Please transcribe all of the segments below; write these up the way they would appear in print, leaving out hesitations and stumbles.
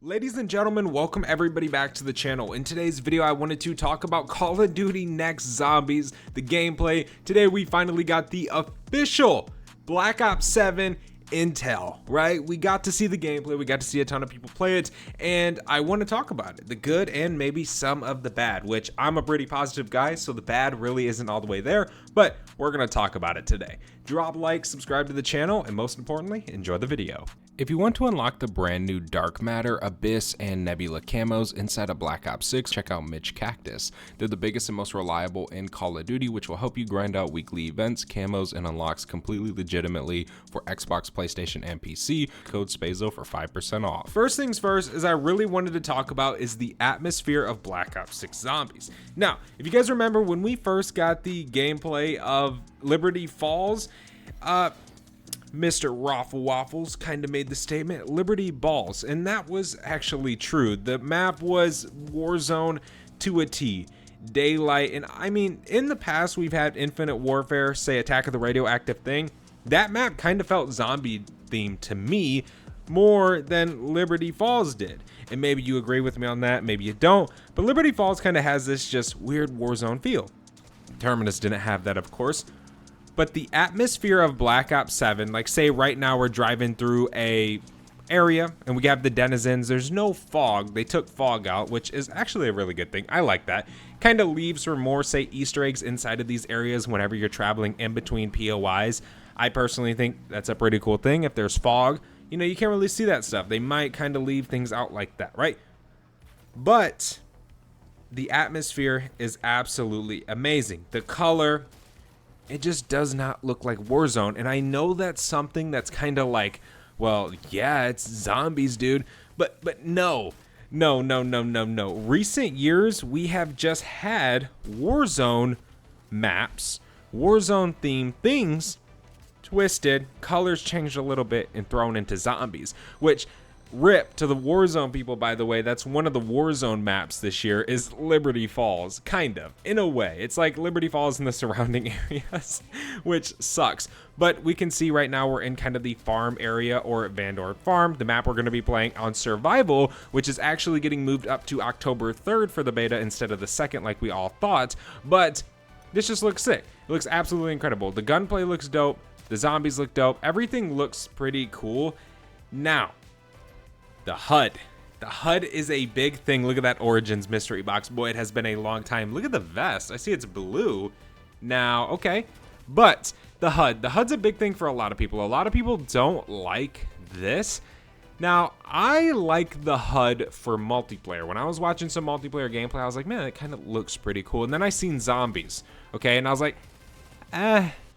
Ladies and gentlemen, welcome everybody back to the channel. In today's video, I wanted to talk about Call of Duty Next Zombies, the gameplay. Today, we finally got the official Black Ops 7 intel, right? We got to see the gameplay, we got to see a ton of people play it, and I want to talk about it, the good and maybe some of the bad, which I'm a pretty positive guy, so the bad really isn't all the way there, but we're going to talk about it today. Drop a like, subscribe to the channel, and most importantly, enjoy the video. If you want to unlock the brand new Dark Matter, Abyss, and Nebula camos inside of Black Ops 6, check out Mitch Cactus. They're the biggest and most reliable in Call of Duty, which will help you grind out weekly events, camos, and unlocks completely legitimately for Xbox, PlayStation, and PC. Code SPAZO for 5% off. First things first is I really wanted to talk about is the atmosphere of Black Ops 6 Zombies. Now, if you guys remember when we first got the gameplay of Liberty Falls, Mr. Raffle Waffles kind of made the statement, Liberty Balls, and that was actually true. The map was Warzone to a T, daylight, and I mean, in the past we've had Infinite Warfare, say Attack of the Radioactive Thing. That map kind of felt zombie themed to me more than Liberty Falls did. And maybe you agree with me on that, maybe you don't, but Liberty Falls kind of has this just weird Warzone feel. Terminus didn't have that, of course. But the atmosphere of Black Ops 7, like say right now we're driving through a area and we have the denizens, there's no fog. They took fog out, which is actually a really good thing. I like that. Kind of leaves for more, say, Easter eggs inside of these areas whenever you're traveling in between POIs. I personally think that's a pretty cool thing. If there's fog, you know, you can't really see that stuff. They might kind of leave things out like that, right? But the atmosphere is absolutely amazing. The color, it just does not look like Warzone, and I know that's something that's kind of like, well, yeah, it's zombies, dude, but no. Recent years, we have just had Warzone maps, Warzone themed things, twisted, colors changed a little bit, and thrown into zombies, which rip to the Warzone people, by the way. That's one of the Warzone maps this year is Liberty Falls, kind of, in a way. It's like Liberty Falls in the surrounding areas, which sucks. But we can see right now we're in kind of the farm area, or Vandorp Farm. The map we're going to be playing on Survival, which is actually getting moved up to October 3rd for the beta instead of the 2nd like we all thought. But this just looks sick. It looks absolutely incredible. The gunplay looks dope. The zombies look dope. Everything looks pretty cool. Now, the HUD. The HUD is a big thing. Look at that Origins mystery box. Boy, it has been a long time. Look at the vest. I see it's blue. Now, okay. But the HUD. The HUD's a big thing for a lot of people. A lot of people don't like this. Now, I like the HUD for multiplayer. When I was watching some multiplayer gameplay, I was like, man, it kind of looks pretty cool. And then I seen zombies. Okay, and I was like,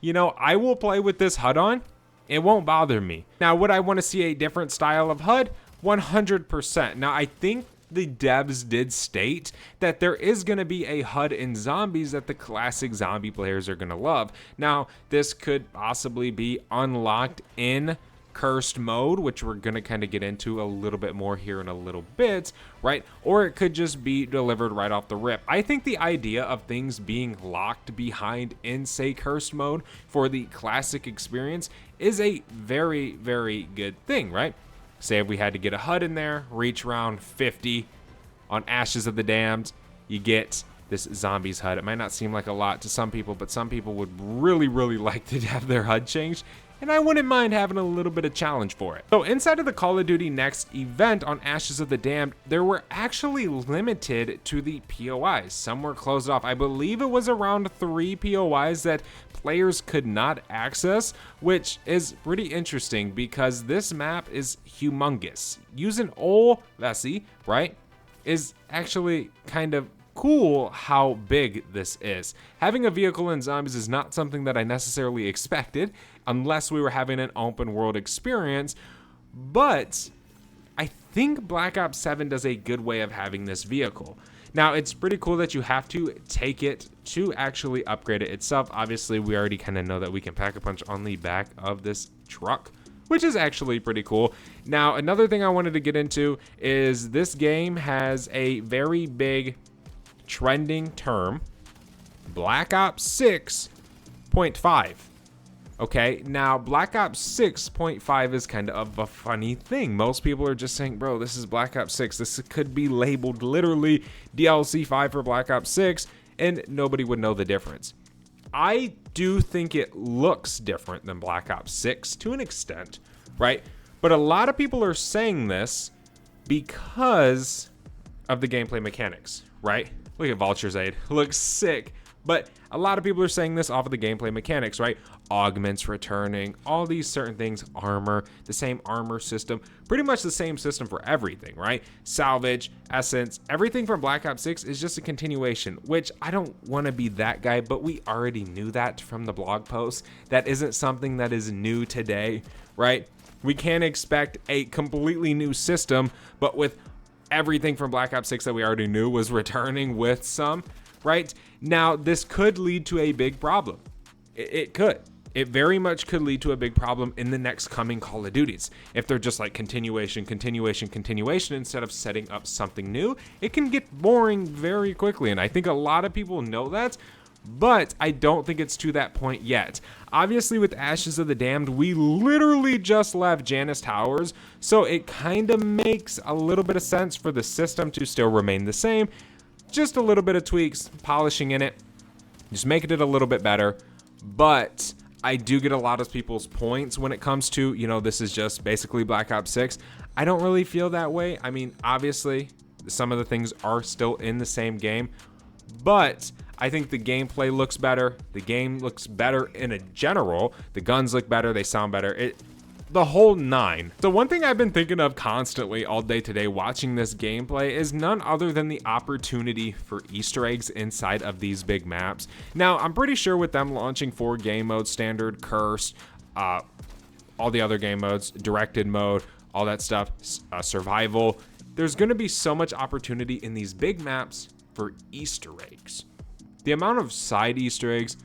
you know, I will play with this HUD on. It won't bother me. Now, would I want to see a different style of HUD? 100%. Now, I think the devs did state that there is going to be a HUD in zombies that the classic zombie players are going to love. Now, this could possibly be unlocked in cursed mode, which we're going to kind of get into a little bit more here in a little bit, right? Or it could just be delivered right off the rip. I think the idea of things being locked behind in, say, cursed mode for the classic experience is a very, very good thing, right? Say if we had to get a HUD in there, reach around 50 on Ashes of the Damned, you get this zombies HUD. It might not seem like a lot to some people, but some people would really, really like to have their HUD changed, and I wouldn't mind having a little bit of challenge for it. So inside of the Call of Duty Next event on Ashes of the Damned, there were actually limited to the POIs. Some were closed off. I believe it was around 3 POIs that players could not access, which is pretty interesting because this map is humongous. Using Ol Vessi, right, is actually kind of cool how big this is. Having a vehicle in zombies is not something that I necessarily expected unless we were having an open world experience, but I think Black Ops 7 does a good way of having this vehicle. Now, it's pretty cool that you have to take it to actually upgrade it itself. Obviously, we already kind of know that we can pack a punch on the back of this truck, which is actually pretty cool. Now, another thing I wanted to get into is this game has a very big trending term, Black Ops 6.5. Okay, now Black Ops 6.5 is kind of a funny thing. Most people are just saying, bro, this is Black Ops 6. This could be labeled literally DLC 5 for Black Ops 6, and nobody would know the difference. I do think it looks different than Black Ops 6 to an extent, right? But a lot of people are saying this because of the gameplay mechanics, right? Look at Vulture's Aid. Looks sick. But a lot of people are saying this off of the gameplay mechanics, right? Augments returning, all these certain things, armor, the same armor system, pretty much the same system for everything, right? Salvage, essence, everything from Black Ops 6 is just a continuation, which I don't want to be that guy, but we already knew that from the blog post. That isn't something that is new today, right? We can't expect a completely new system, but with everything from Black Ops 6 that we already knew was returning with some, right? Now, this could lead to a big problem. It could. It very much could lead to a big problem in the next coming Call of Duties. If they're just like continuation instead of setting up something new, it can get boring very quickly. And I think a lot of people know that, but I don't think it's to that point yet. Obviously, with Ashes of the Damned, we literally just left Janus Towers, so it kind of makes a little bit of sense for the system to still remain the same. Just a little bit of tweaks, polishing in it, just making it a little bit better. But I do get a lot of people's points when it comes to, you know, this is just basically Black Ops 6. I don't really feel that way. I mean, obviously, some of the things are still in the same game, but I think the gameplay looks better. The game looks better in a general. The guns look better. They sound better. The whole nine. So one thing I've been thinking of constantly all day today watching this gameplay is none other than the opportunity for Easter eggs inside of these big maps. Now, I'm pretty sure with them launching 4 game modes, standard, cursed, all the other game modes, directed mode, all that stuff, survival, there's going to be so much opportunity in these big maps for Easter eggs. The amount of side Easter eggs,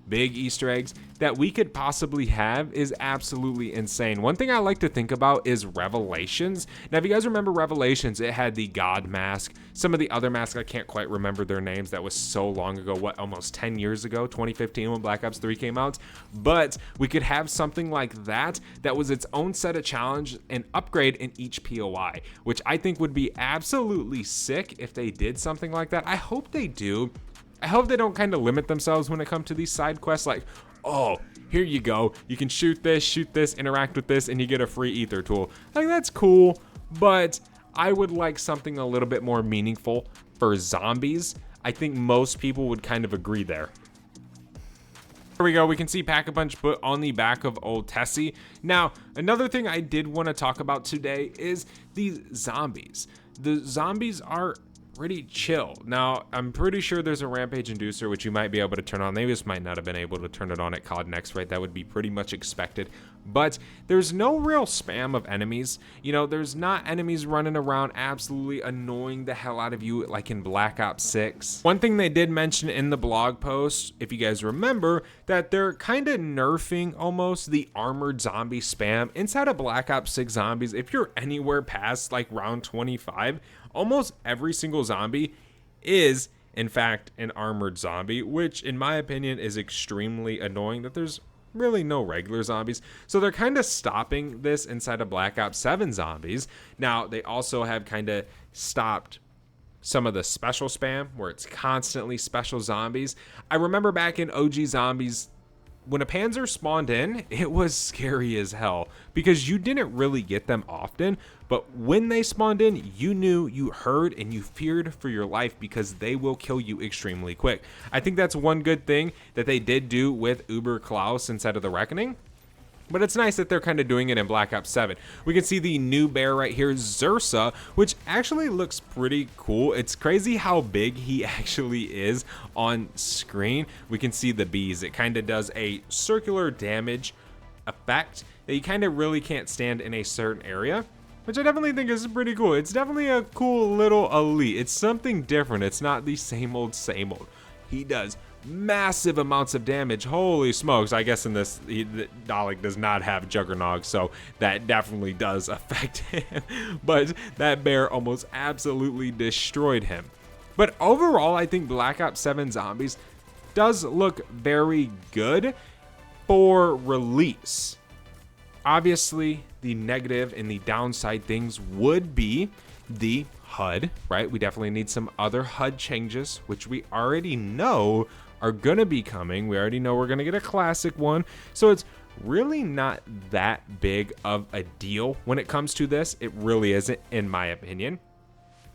big Easter eggs that we could possibly have is absolutely insane. One thing I like to think about is Revelations. Now, if you guys remember Revelations, it had the God mask. Some of the other masks, I can't quite remember their names. That was so long ago, what, almost 10 years ago, 2015 when Black Ops 3 came out. But we could have something like that that was its own set of challenge and upgrade in each POI, which I think would be absolutely sick if they did something like that. I hope they do. I hope they don't kind of limit themselves when it comes to these side quests, like, oh, here you go, you can shoot this, interact with this, and you get a free ether tool. Like, that's cool, but I would like something a little bit more meaningful for zombies. I think most people would kind of agree there. Here we go, we can see Pack-a-Punch put on the back of old Tessie. Now, another thing I did want to talk about today is these zombies. The zombies are pretty chill. Now, I'm pretty sure there's a rampage inducer, which you might be able to turn on. They just might not have been able to turn it on at COD Next, right? That would be pretty much expected. But there's no real spam of enemies. You know, there's not enemies running around absolutely annoying the hell out of you like in Black Ops 6. One thing they did mention in the blog post, if you guys remember, that they're kind of nerfing almost the armored zombie spam inside of Black Ops 6 zombies. If you're anywhere past like round 25, almost every single zombie is, in fact, an armored zombie, which in my opinion is extremely annoying that there's really no regular zombies. So they're kind of stopping this inside of Black Ops 7 zombies. Now, they also have kind of stopped some of the special spam where it's constantly special zombies. I remember back in OG Zombies, when a Panzer spawned in, it was scary as hell because you didn't really get them often, but when they spawned in, you knew, you heard, and you feared for your life because they will kill you extremely quick. I think that's one good thing that they did do with Uber Klaus inside of the Reckoning. But it's nice that they're kind of doing it in Black Ops 7. We can see the new bear right here, Zursa, which actually looks pretty cool. It's crazy how big he actually is on screen. We can see the bees. It kind of does a circular damage effect that you kind of really can't stand in a certain area, which I definitely think is pretty cool. It's definitely a cool little elite. It's something different. It's not the same old, same old. He does massive amounts of damage. Holy smokes. I guess in this, Dalek does not have Juggernog, so that definitely does affect him. But that bear almost absolutely destroyed him. But overall, I think Black Ops 7 Zombies does look very good for release, obviously the negative and the downside things would be the HUD, right? We definitely need some other HUD changes, which we already know are gonna be coming. We already know we're gonna get a classic one. So it's really not that big of a deal when it comes to this. It really isn't, in my opinion.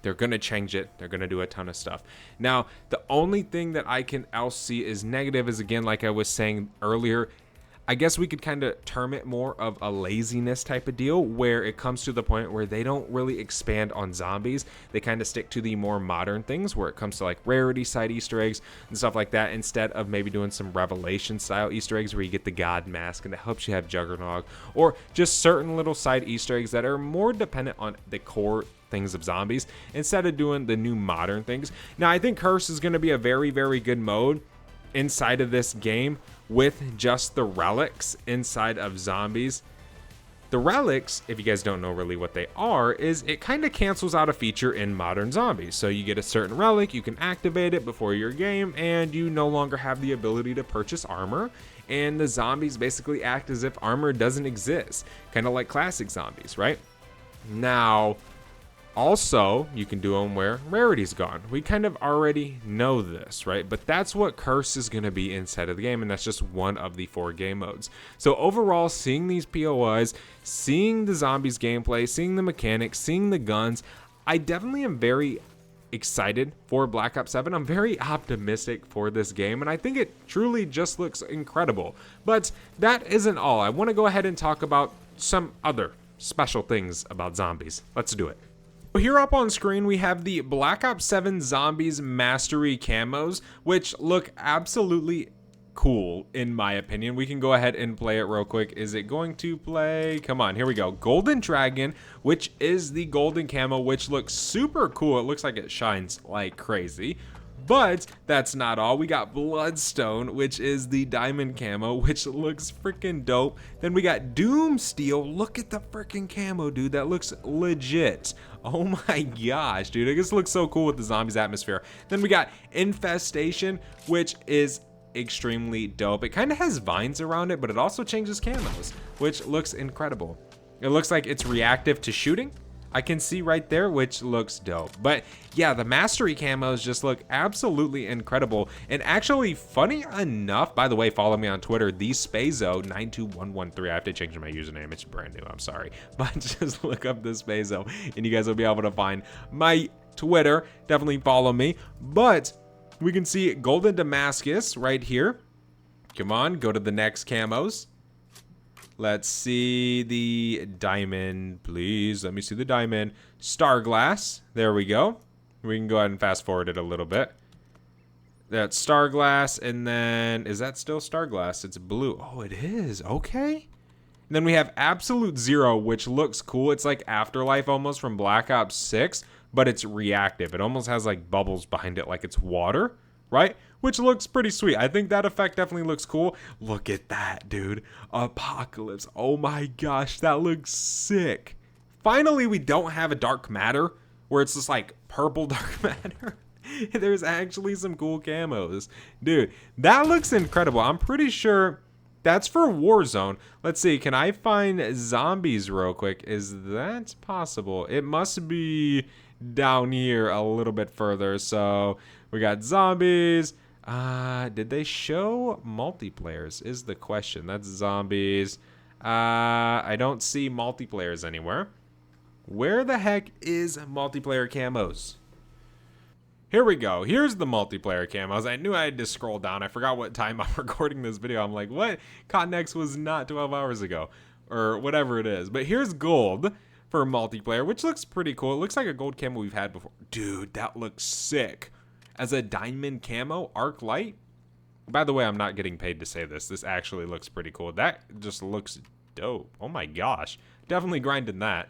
They're gonna change it. They're gonna do a ton of stuff. Now, the only thing that I can else see is negative is, again, like I was saying earlier, I guess we could kind of term it more of a laziness type of deal, where it comes to the point where they don't really expand on zombies. They kind of stick to the more modern things where it comes to like rarity side Easter eggs and stuff like that, instead of maybe doing some revelation style Easter eggs where you get the god mask and it helps you have Juggernog, or just certain little side Easter eggs that are more dependent on the core things of zombies instead of doing the new modern things. Now, I think Curse is going to be a very, very good mode inside of this game with just the relics inside of zombies. The relics, if you guys don't know really what they are, is it kind of cancels out a feature in modern zombies. So you get a certain relic, you can activate it before your game, and you no longer have the ability to purchase armor, and the zombies basically act as if armor doesn't exist, kind of like classic zombies, right? Now, also, you can do them where rarity's gone. We kind of already know this, right? But that's what Curse is going to be inside of the game, and that's just one of the 4 game modes. So overall, seeing these POIs, seeing the zombies gameplay, seeing the mechanics, seeing the guns, I definitely am very excited for Black Ops 7. I'm very optimistic for this game, and I think it truly just looks incredible. But that isn't all. I want to go ahead and talk about some other special things about zombies. Let's do it. Here up on screen, we have the Black Ops 7 Zombies Mastery camos, which look absolutely cool, in my opinion. We can go ahead and play it real quick. Is it going to play? Come on, here we go. Golden Dragon, which is the golden camo, which looks super cool. It looks like it shines like crazy. But that's not all. We got Bloodstone, which is the diamond camo, which looks freaking dope. Then we got Doom Steel. Look at the freaking camo, dude. That looks legit. Oh my gosh, dude. I guess it looks so cool with the zombies atmosphere. Then we got Infestation, which is extremely dope. It kind of has vines around it, but it also changes camos, which looks incredible. It looks like it's reactive to shooting. I can see right there, which looks dope. But yeah, the mastery camos just look absolutely incredible. And actually, funny enough, by the way, follow me on Twitter, thespazo92113. I have to change my username. It's brand new. I'm sorry. But just look up the Spazo and you guys will be able to find my Twitter. Definitely follow me. But we can see Golden Damascus right here. Come on, go to the next camos. Let's see the diamond, please. Let me see the diamond. Starglass. There we go. We can go ahead and fast forward it a little bit. That's Starglass, and then is that still Starglass? It's blue. Oh, it is. Okay. And then we have Absolute Zero, which looks cool. It's like Afterlife almost from Black Ops 6, but it's reactive. It almost has like bubbles behind it like it's water, right? Which looks pretty sweet. I think that effect definitely looks cool. Look at that, dude. Apocalypse. Oh my gosh, that looks sick. Finally, we don't have a dark matter where it's just like purple dark matter. There's actually some cool camos. Dude, that looks incredible. I'm pretty sure that's for Warzone. Let's see, can I find zombies real quick? Is that possible? It must be down here a little bit further. So we got zombies. Did they show multiplayers is the question. That's zombies. I don't see multiplayers anywhere. Where the heck is multiplayer camos? Here we go. Here's the multiplayer camos. I knew I had to scroll down. I forgot what time I'm recording this video. I'm like, what? Connex was not 12 hours ago or whatever it is. But here's gold for multiplayer, which looks pretty cool. It looks like a gold camo we've had before. Dude, that looks sick. As a diamond camo, arc light. By the way, I'm not getting paid to say this. This actually looks pretty cool. That just looks dope. Oh my gosh. Definitely grinding that.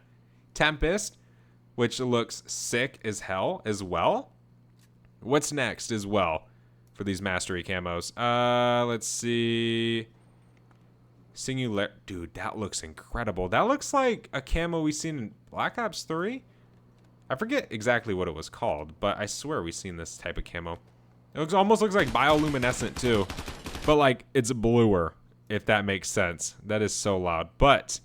Tempest, which looks sick as hell as well. What's next as well for these mastery camos? Let's see. Singular. Dude, that looks incredible. That looks like a camo we've seen in Black Ops 3. I forget exactly what it was called, but I swear we've seen this type of camo. It almost looks like bioluminescent too, but like it's bluer. if that makes sense. That is so loud. But,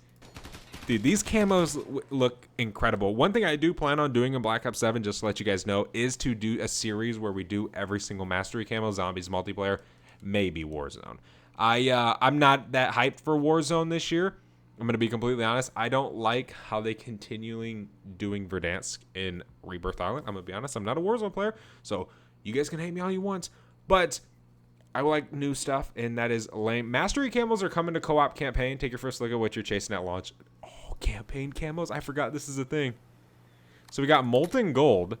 dude, these camos look incredible. One thing I do plan on doing in Black Ops 7, just to let you guys know, is to do a series where we do every single mastery camo, zombies, multiplayer, maybe Warzone. I'm not that hyped for Warzone this year. I'm going to be completely honest. I don't like how they continuing doing Verdansk in Rebirth Island. I'm going to be honest. I'm not a Warzone player, so you guys can hate me all you want. But I like new stuff, and that is lame. Mastery camos are coming to co-op campaign. Take your first look at what you're chasing at launch. Oh, campaign camos. I forgot this is a thing. So we got Molten Gold.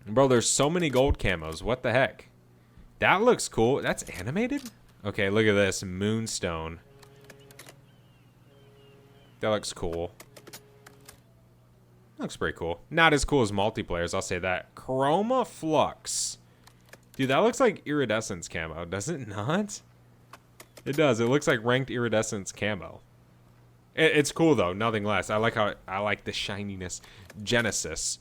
Bro, there's so many gold camos. What the heck? That looks cool. That's animated? Okay, look at this. Moonstone. That looks cool. Looks pretty cool. Not as cool as multiplayers, I'll say that. Chroma Flux. Dude, that looks like iridescence camo, does it not? It does. It looks like ranked iridescence camo. It's cool though, nothing less. I like the shininess. Genesis.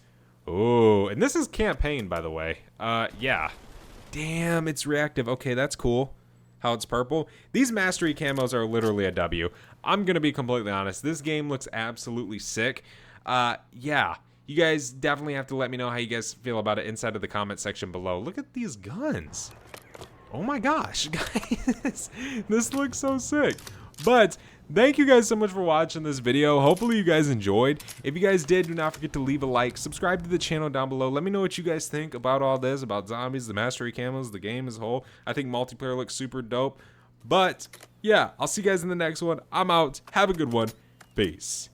Ooh, and this is campaign, by the way. Yeah. Damn, it's reactive. Okay, that's cool. How it's purple. These mastery camos are literally a W. I'm gonna be completely honest. This game looks absolutely sick. Yeah. You guys definitely have to let me know how you guys feel about it inside of the comment section below. Look at these guns. Oh my gosh, guys. This looks so sick. But thank you guys so much for watching this video. Hopefully you guys enjoyed. If you guys did, do not forget to leave a like. Subscribe to the channel down below. Let me know what you guys think about all this, about zombies, the mastery camos, the game as a whole. I think multiplayer looks super dope. But yeah, I'll see you guys in the next one. I'm out. Have a good one. Peace.